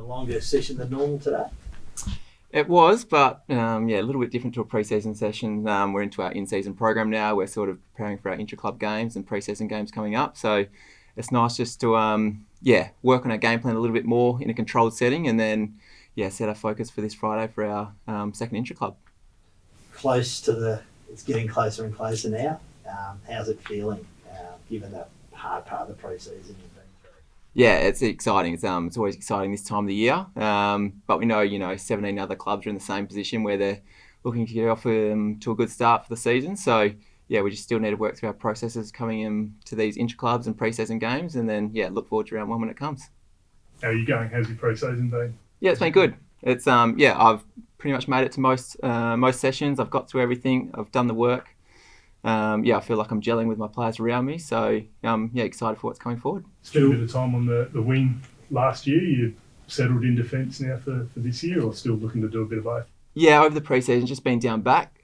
a longer session than normal today? It was, but a little bit different to a pre-season session. We're into our in-season program now. We're sort of preparing for our intra-club games and pre-season games coming up. So it's nice just to work on our game plan a little bit more in a controlled setting, and then set our focus for this Friday for our second intra-club. It's getting closer and closer now. How's it feeling, given that hard part of the pre-season you've been through? Yeah, it's exciting. It's always exciting this time of the year. But we know 17 other clubs are in the same position where they're looking to get off to a good start for the season. So we just still need to work through our processes coming into these intra-clubs and pre-season games, and then look forward to round one when it comes. How are you going? How's your pre-season been? Yeah, it's been good. It's I've pretty much made it to most sessions. I've got through everything. I've done the work. I feel like I'm gelling with my players around me. So excited for what's coming forward. Spent a bit of time on the wing last year. You settled in defence now for this year, or still looking to do a bit of both? Yeah, over the pre-season, just been down back.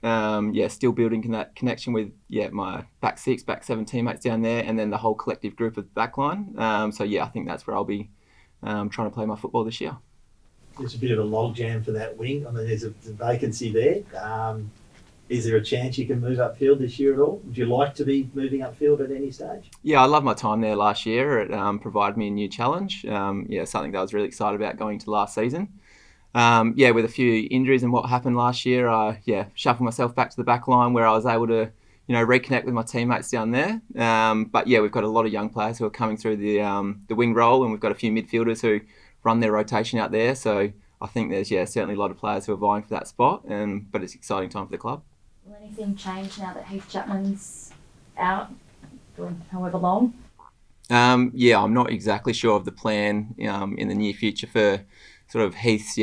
Still building that connection with my back six, back seven teammates down there, and then the whole collective group of backline. I think that's where I'll be trying to play my football this year. There's a bit of a logjam for that wing. I mean, there's a vacancy there. Is there a chance you can move upfield this year at all? Would you like to be moving upfield at any stage? Yeah, I loved my time there last year. It provided me a new challenge. Something that I was really excited about going to last season. With a few injuries and what happened last year, I shuffled myself back to the back line where I was able to reconnect with my teammates down there. We've got a lot of young players who are coming through the wing role, and we've got a few midfielders who run their rotation out there. So I think there's certainly a lot of players who are vying for that spot, but it's an exciting time for the club. Will anything change now that Heath Chapman's out for however long? I'm not exactly sure of the plan in the near future for sort of Heath's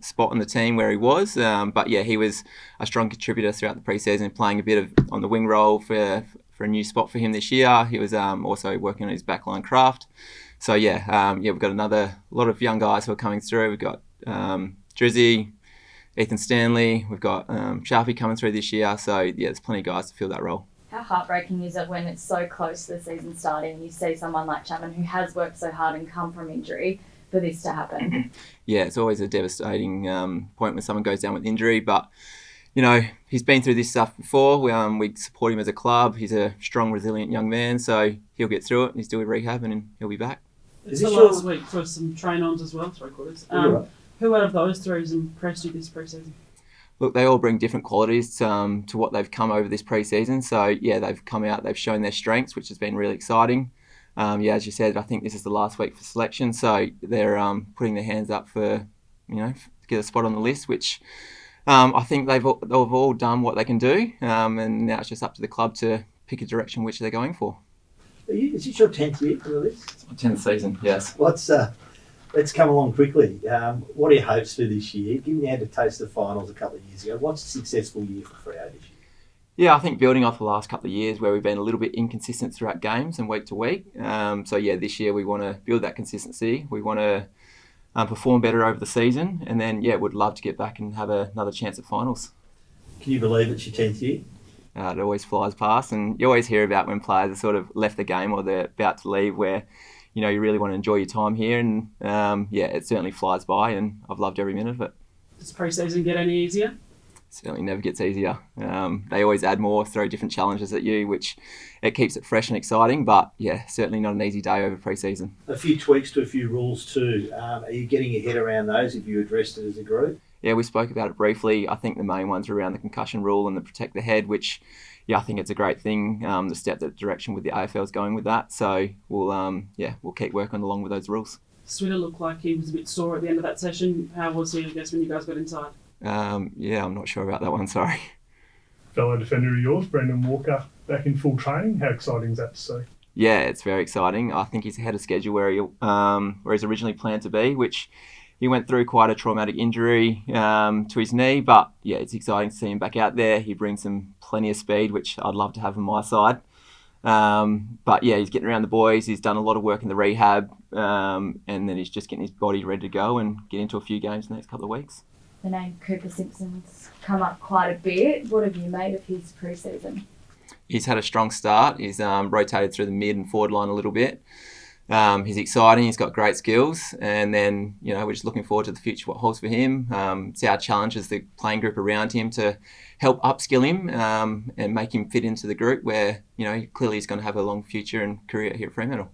spot on the team where he was. He was a strong contributor throughout the pre-season, playing a bit on the wing role for a new spot for him this year. He was also working on his backline craft. So we've got a lot of young guys who are coming through. We've got Drizzy, Ethan Stanley, we've got Sharpie coming through this year. So there's plenty of guys to fill that role. How heartbreaking is it when it's so close to the season starting and you see someone like Chapman who has worked so hard and come from injury for this to happen? Yeah, it's always a devastating point when someone goes down with injury, but he's been through this stuff before. We support him as a club. He's a strong, resilient young man, so he'll get through it. He's doing rehab and he'll be back. It's the last week for some train-ons as well, 3/4. Who out of those three has impressed you this pre-season? Look, they all bring different qualities to what they've come over this pre-season. So, they've come out, they've shown their strengths, which has been really exciting. As you said, I think this is the last week for selection, so they're putting their hands up for, to get a spot on the list, which I think they've all done what they can do, and now it's just up to the club to pick a direction which they're going for. Is this your 10th year for the list? It's my 10th season, yes. Let's come along quickly. What are your hopes for this year? Given you had to taste the finals a couple of years ago, what's a successful year for Freo this year? Yeah, I think building off the last couple of years where we've been a little bit inconsistent throughout games and week to week. This year we want to build that consistency. We want to perform better over the season, and then would love to get back and have another chance at finals. Can you believe it's your 10th year? It always flies past, and you always hear about when players have sort of left the game or they're about to leave where you really want to enjoy your time here, and it certainly flies by, and I've loved every minute of it. Does pre-season get any easier? Certainly never gets easier. They always add more, throw different challenges at you, which it keeps it fresh and exciting, but certainly not an easy day over pre-season. A few tweaks to a few rules too. Are you getting your head around those? Have you addressed it as a group? Yeah, we spoke about it briefly. I think the main ones are around the concussion rule and the protect the head, which I think it's a great thing. The step that direction with the AFL's going with that. So we'll keep working along with those rules. Switter looked like he was a bit sore at the end of that session. How was he, I guess, when you guys got inside? I'm not sure about that one, sorry. Fellow defender of yours, Brendan Walker, back in full training. How exciting is that to see? Yeah, it's very exciting. I think he's ahead of schedule where he's originally planned to be, which he went through quite a traumatic injury to his knee, but it's exciting to see him back out there. He brings plenty of speed, which I'd love to have on my side. He's getting around the boys. He's done a lot of work in the rehab, and then he's just getting his body ready to go and get into a few games in the next couple of weeks. The name Cooper Simpson's come up quite a bit. What have you made of his pre-season? He's had a strong start. He's rotated through the mid and forward line a little bit. He's exciting. He's got great skills, and then we're just looking forward to the future, what holds for him. It's our challenge as the playing group around him to help upskill him and make him fit into the group where clearly he's going to have a long future and career here at Fremantle.